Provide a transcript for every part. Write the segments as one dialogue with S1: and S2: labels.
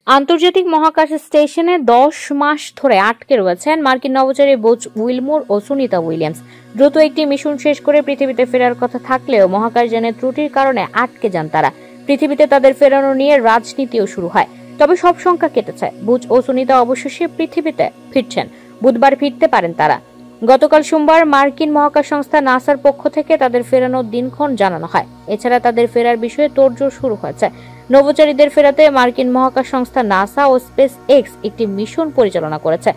S1: আন্তর্জাতিক মহাকাশ স্টেশনে 10 মাস ধরে আটকে রয়েছেন মার্কিন নভোচারী বুচ উইলমোর ও সুনিতা উইলিয়ামস। দ্রুত একটি মিশন শেষ করে পৃথিবীতে ফেরার কথা থাকলেও মহাকাশযানের ত্রুটির কারণে আটকে যান তারা। পৃথিবীতে তাদের ফেরানো নিয়ে রাজনীতিও শুরু হয়, তবে সব শঙ্কা কেটেছে। বুচ ও সুনিতা অবশেষে পৃথিবীতে ফিরছেন। বুধবার ফিরতে পারেন তারা। গতকাল সোমবার মার্কিন মহাকাশ সংস্থা নাসার পক্ষ থেকে তাদের ফেরানোর দিনক্ষণ জানানো হয়। এছাড়া তাদের ফেরার বিষয়ে তোড়জোড় শুরু হয়েছে। নভোচারীদের ফেরাতে মার্কিন মহাকাশ সংস্থা নাসা ও স্পেস এক্স একটি মিশন পরিচালনা করেছে।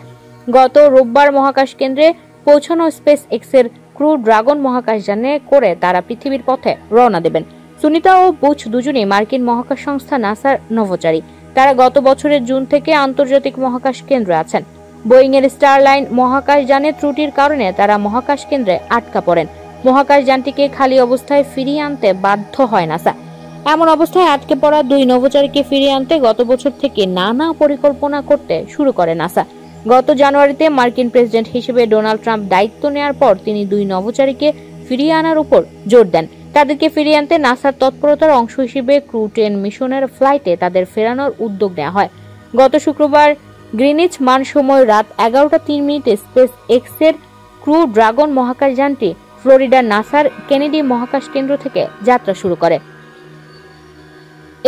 S1: গত রোববার মহাকাশ কেন্দ্রে পৌঁছানো স্পেস এক্স এর ক্রু ড্রাগন মহাকাশযানে করে তারা পৃথিবীর পথে রওনা দেবেন। সুনিতা ও বুচ দুজনেই মার্কিন মহাকাশ সংস্থা নাসার নভোচারী। তারা গত বছরের জুন থেকে আন্তর্জাতিক মহাকাশ কেন্দ্রে আছেন। বোয়িং এর স্টারলাইন মহাকাশযানের ত্রুটির কারণে তারা মহাকাশ কেন্দ্রে আটকা পড়েন। মহাকাশযানটিকে খালি অবস্থায় ফিরিয়ে আনতে বাধ্য হয় নাসা। এমন অবস্থায় আটকে পড়া দুই নভোচারীকে ফিরিয়ে আনতে গত বছর থেকে নানা পরিকল্পনা করতে শুরু করে নাসা। গত জানুয়ারিতে মার্কিন প্রেসিডেন্ট হিসেবে ডোনাল্ড ট্রাম্প দায়িত্ব নেওয়ার পর তিনি দুই নভোচারীকে ফিরিয়ে আনার উপর জোর দেন। তাদেরকে ফিরিয়ে আনতে নাসার তৎপরতার অংশ হিসেবে ক্রু 10 মিশনের ফ্লাইটে তাদের ফেরানোর উদ্যোগ নেওয়া হয়। গত শুক্রবার গ্রিনিচ মান সময় রাত 11:03 স্পেস এক্স এর ক্রু ড্রাগন মহাকাশযানটি ফ্লোরিডার নাসার কেনেডি মহাকাশ কেন্দ্র থেকে যাত্রা শুরু করে।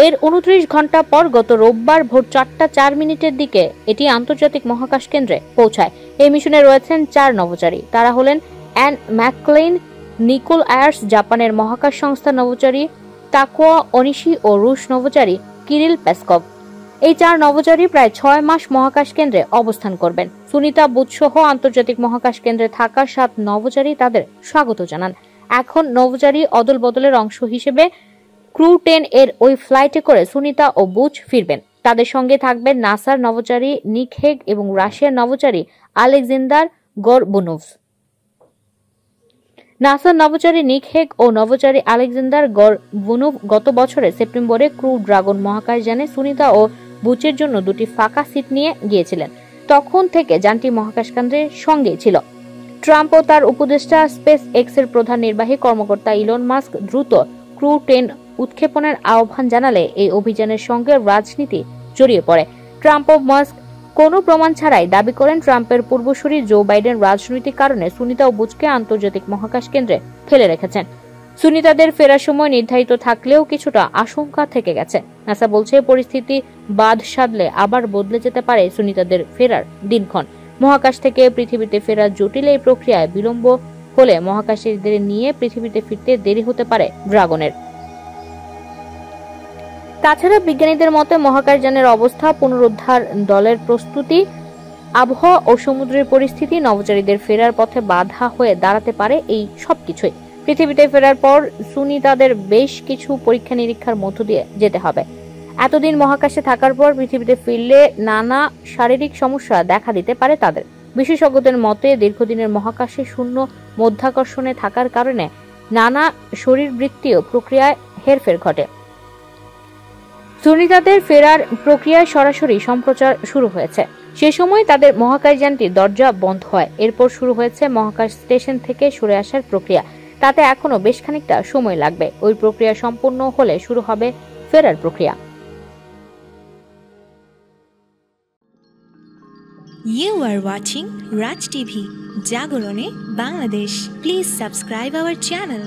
S1: এর 29 ঘন্টা পর গত রোববার ভোর 4:04 দিকে এটি আন্তর্জাতিক মহাকাশ কেন্দ্রে পৌঁছায়। এই মিশনে রয়েছেন 4 নভোচারী। তারা হলেন অ্যান ম্যাকক্লেইন, নিকোল আয়ার্স, জাপানের মহাকাশ সংস্থা নভোচারী তাকুয়া ওনিশি ও রুশ নভোচারী কিরিল পেসকভ। এই 4 নভোচারী প্রায় 6 মাস মহাকাশ কেন্দ্রে অবস্থান করবেন। সুনিতা, বুচ সহ আন্তর্জাতিক মহাকাশ কেন্দ্রে থাকা 7 নভোচারী তাদের স্বাগত জানান। এখন নভোচারী অদল বদলের অংশ হিসেবে ক্রু 10 এর ওই ফ্লাইটে করে সুনিতা ও বুচ ফিরবেন। তাদের সঙ্গে থাকবেন নাসার নভোচারী নিক হেগ এবং রাশিয়ার নভোচারী আলেকজান্ডার গরবুনোভ। নাসার নভোচারী নিক হেগ ও নভোচারী আলেকজান্ডার গরবুনোভ গত বছরের সেপ্টেম্বরে ক্রু ড্রাগন মহাকাশযানে সুনিতা ও বুচের জন্য দুটি ফাঁকা সিট নিয়ে গিয়েছিলেন। তখন থেকে যানটি মহাকাশ কেন্দ্রের সঙ্গেই ছিল। ট্রাম্প ও তার উপদেষ্টা স্পেস এক্স এর প্রধান নির্বাহী কর্মকর্তা ইলন মাস্ক দ্রুত ক্রু 10 উৎক্ষেপণের আহ্বান জানালে এই অভিযানের সঙ্গে রাজনীতি জড়িয়ে পড়ে। ট্রাম্প ও মাস্ক কোনো প্রমাণ ছাড়াই দাবি করেন ট্রাম্পের পূর্বসূরি জো বাইডেন রাজনৈতিক কারণে সুনিতা ও বুচকে আন্তর্জাতিক মহাকাশ কেন্দ্রে ফেলে রেখেছেন। সুনিতাদের ফেরার সময় নির্ধারিত থাকলেও কিছুটা আশঙ্কা থেকে গেছে। নাসা বলছে পরিস্থিতি বাদ সাধলে আবার বদলে যেতে পারে সুনিতাদের ফেরার দিনক্ষণ। মহাকাশ থেকে পৃথিবীতে ফেরার জটিল এই প্রক্রিয়ায় বিলম্ব হলে মহাকাশীদের নিয়ে পৃথিবীতে ফিরতে দেরি হতে পারে ড্রাগনের। তাছাড়া বিজ্ঞানীদের মতে মহাকাশযানের অবস্থা, পুনরুদ্ধার দলের প্রস্তুতি, আবহাওয়া ও সমুদ্রের পরিস্থিতি নভোচারীদের ফেরার পথে বাধা হয়ে দাঁড়াতে পারে। এই সবকিছুই পৃথিবীতে ফেরার পর সুনিতাদের বেশ কিছু পরীক্ষা নিরীক্ষার মধ্য দিয়ে যেতে হবে। এতদিন মহাকাশে থাকার পর পৃথিবীতে ফিরলে নানা শারীরিক সমস্যা দেখা দিতে পারে তাদের। বিশেষজ্ঞদের মতে দীর্ঘদিনের মহাকাশে শূন্য মধ্যাকর্ষণে থাকার কারণে নানা শরীরবৃত্তীয় প্রক্রিয়ায় হেরফের ঘটে। সুনিতাদের ফেরার প্রক্রিয়ায় সরাসরি সম্প্রচার শুরু হয়েছে। সে সময় তাদের মহাকাশযানটির দরজা বন্ধ হয়। এরপর শুরু হয়েছে মহাকাশ স্টেশন থেকে সরে আসার প্রক্রিয়া। তাতে এখনো বেশ খানিকটা সময় লাগবে। ওই প্রক্রিয়া সম্পূর্ণ হলে শুরু হবে ফেরার প্রক্রিয়া।
S2: You are watching Raj TV, Jagorone, Bangladesh. Please subscribe our channel.